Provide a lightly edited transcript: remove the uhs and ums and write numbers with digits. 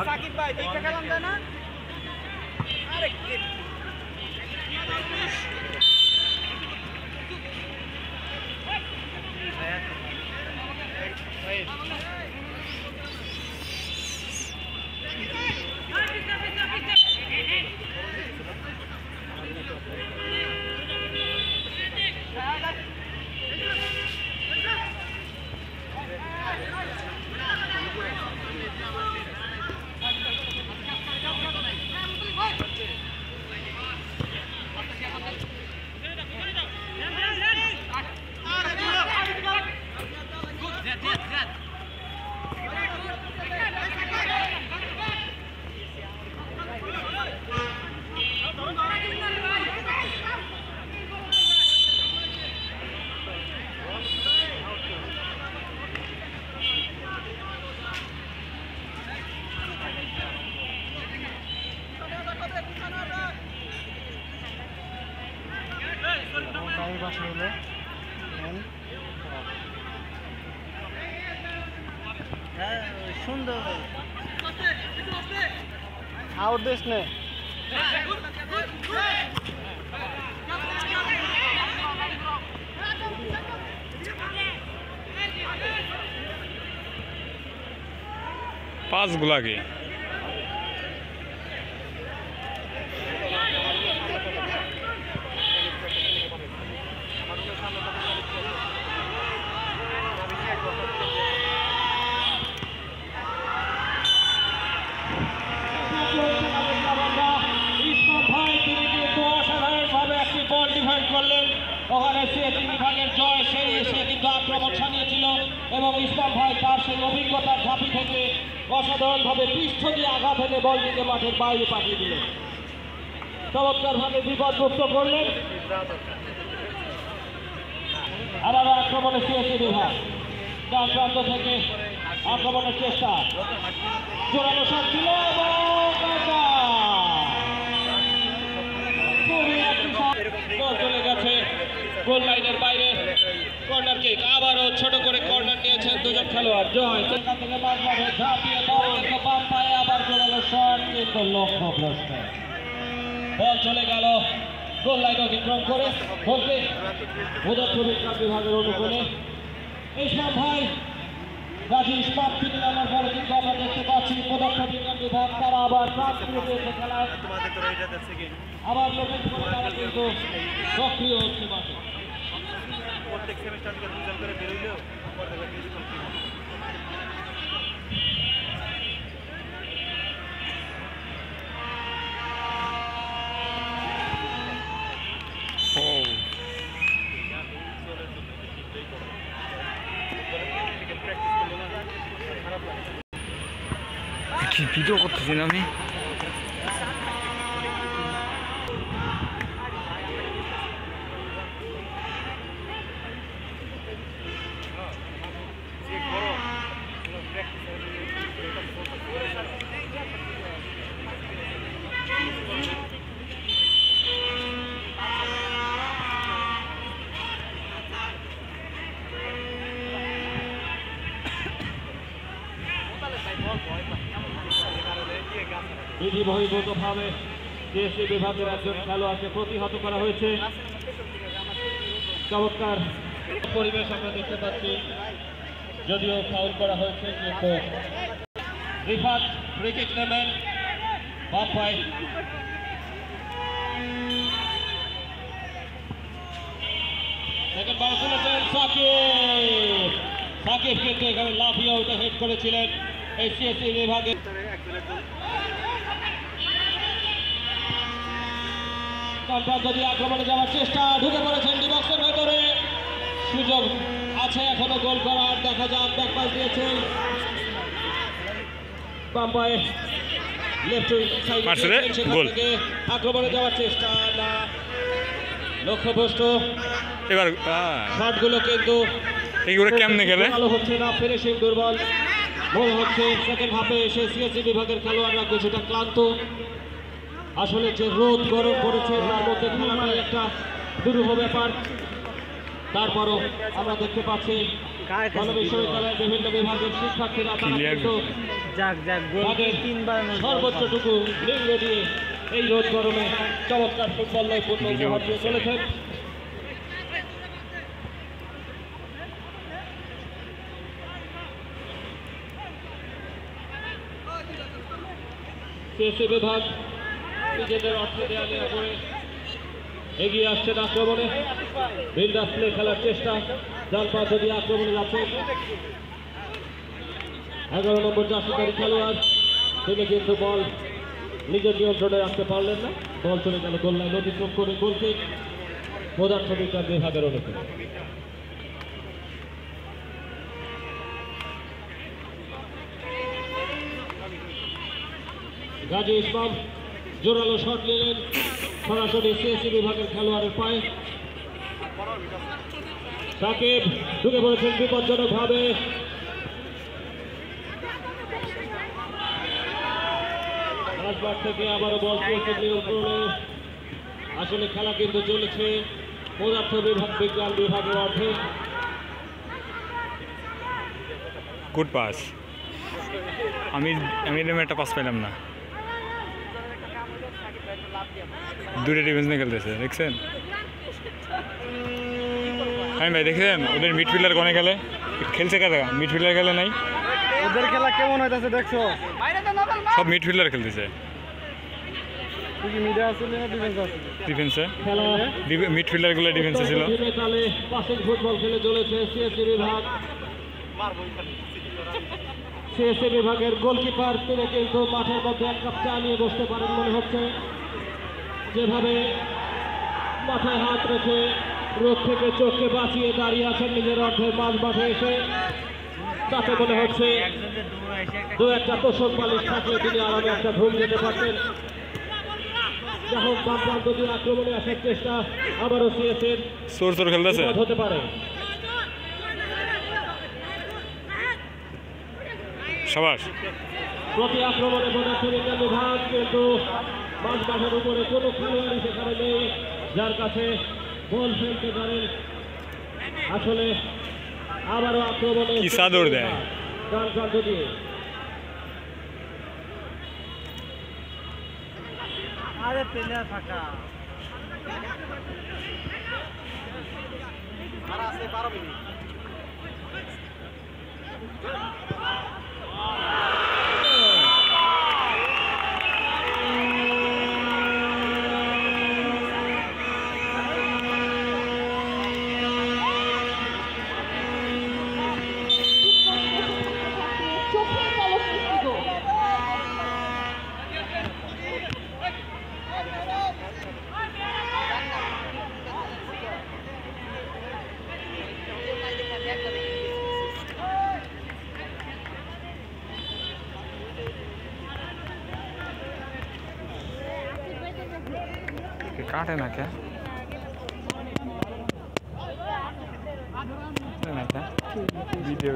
সাকিব ভাই দেখে গেলাম তাই না? আরে সুন্দর আউট দিস নে পাঁচ গুলা কি ওখানে সিএসি বিভাগের জয় সেরিয়ে সে কিন্তু আক্রমণ সানিয়েছিল এবং ইসলাম ভাই তার সেই অভিজ্ঞতার ঝাঁপি থেকে অসাধারণভাবে পৃষ্ঠ দিয়ে আঘাত এনে বলটিকে মাঠের বাইরে পাঠিয়ে দিলেন, চমৎকারভাবে বিপদমুক্ত করলেন। আবার আক্রমণে সিএসি বিভাগ ডান প্রান্ত থেকে আক্রমণের চেষ্টা, জোরালো শট ছিল এবং চলে গেছে গোল লাইনের বাইরে। কর্নার কিক, আবারও ছোট করে কর্নার নিয়েছেন দুজন খেলোয়াড়। জয় সেখান থেকে মাঝমাঠে ঝাঁপিয়ে বাম পায়ে আবার জোরালো শট, কিন্তু লক্ষ্যভ্রষ্ট। বল চলে গেল গোল লাইন অতিক্রম করে গোলকে উদয়পুর বিজ্ঞান বিভাগের অনুকূলে। ইসলাম ভাই গাজী ইস্পাত থেকে নামার পরে কিন্তু আমরা দেখতে পাচ্ছি পদার্থ বিজ্ঞান বিভাগ তারা আবার প্রাণ ফিরে দিয়েছে খেলায়, আবার নতুন করে তারা কিন্তু সক্রিয় হচ্ছে মাঠে। প্রত্যেক সেমিস্টার থেকে দুজন করে বেরোলেও ভিডিও করতেছি না আমি। বিধি বহির্ভূতভাবে সিএসি বিভাগের একজন খেলোয়াড়কে প্রতিহত করা হয়েছে। চমৎকার পরিবেশ আমরা দেখতে পাচ্ছি, যদিও ফাউল করা হয়েছে কিন্তু রিফাত ফ্রি কিক নেবেন বাম পায়ে। সেকেন্ড বল তুলেছেন সাকিব, সাকিব কিন্তু এখানে লাফিয়ে উঠে হেড করেছিলেন এই সিএসি বিভাগে। যদি আক্রমণে যাওয়ার চেষ্টা, ঢুকে পড়েছেন ডি বক্সের ভেতরে, সুযোগ আছে এখনো গোল করার, দেখা যাক। ব্যাকপাস দিয়েছেন বাম পায়ে, লেফট সাইডে সেখান থেকে আক্রমণে যাওয়ার চেষ্টা, না লক্ষ্যভ্রষ্ট। এবার শটগুলো কিন্তু এইগুলো কেমনে গেলে ভালো হচ্ছে না, ফিনিশিং দুর্বল মনে হচ্ছে। সেকেন্ড হাফে এসে সিএসসি বিভাগের খেলোয়াড়রা কিছুটা ক্লান্ত। আসলে যে রোদ গরম পড়েছে তার মধ্যে খেলাটাই একটা দুরূহ ব্যাপার। তারপরও আমরা দেখতে পাচ্ছি বিশ্ববিদ্যালয়ের বিভিন্ন বিভাগের শিক্ষার্থীরা সর্বোচ্চটুকু লিঙ্গ দিয়ে এই রোদ গরমে চমৎকার ফুটবল নৈপুণ্য উপহার দিয়ে চলেছেন। সিএসসি বিভাগ নিজেদের অর্থ দেওয়ালে করে এগিয়ে আসছেন আক্রমণে। বিল্ডাপ প্লে খেলার চেষ্টা, ডান পা দিয়ে আক্রমণে যাচ্ছে 11 নম্বর জার্সিধারী খেলোয়াড়। তিনি কিন্তু বল নিজের নিয়ন্ত্রণে রাখতে পারলেন না, বল চলে গেল গোল লাইন অতিক্রম করে। গোলকিক পদার্থবিজ্ঞান বিভাগের অনুকূলে। গাজী ইসলাম জোরালো শট নিলেন সরাসরি সিএসসি বিভাগের খেলোয়াড়ের পায়ে। সাকিব ঢুকে পড়েছেন বিপজ্জনক ভাবে। থেকে আবারও বল নিয়ন্ত্রণে। আসলে খেলা কিন্তু চলেছে পদার্থ বিভাগ বিজ্ঞান বিভাগের অর্ধে। Good pass. আমি এরকম একটা পাস পেলাম না। দুটো ডিফেন্স নিয়ে খেলতেছে, দেখছেন? হ্যাঁ ভাই, দেখছেন ওদের মিডফিল্ডার কোনে গেলে খেলছে, কারা মিডফিল্ডার গেলে নাই। ওদের খেলা কেমন হইতাছে দেখছো? সব মিডফিল্ডার খেলতেছে। ডিফেন্সে মিডফিল্ডার গুলো ডিফেন্সে ছিল। ফুটবল খেলে চলেছে সিএসসি বিভাগ। সিএসসি বিভাগের গোলকিপার তিনি কিন্তু মাঠের মধ্যে এক কাপ চা নিয়ে বসতে পারেন মনে হচ্ছে। যেভাবে মাথায় হাত রেখে রোদ থেকে চোখকে বাঁচিয়ে দাঁড়িয়ে আছেন নিজের অর্ধের মাঝ মাঠে এসে, তাতে মনে হচ্ছে দু একটা তোষক বালিশ থাকলে তিনি আরামে একটা ঘুম যেতে পারতেন। যখন বাম প্রান্ত দিয়ে আক্রমণে আসার চেষ্টা, আবারও সিএসএর সোর খেলতেছে হতে পারে। সবাস প্রতি আক্রমণে পদার্থবিজ্ঞান বিভাগ, কিন্তু মাঝ মাঠের উপরে কোনো খেলোয়াড়ই সেখানে নেই যার কাছে বল ফেলতে পারেন। আসলে আবারও আক্রমণে কি চাদর দেয় ডান প্রান্ত দিয়ে। আরে প্লেয়ার ফাঁকা আর আছে 12 মিনিট। काटे ना क्या वीडियो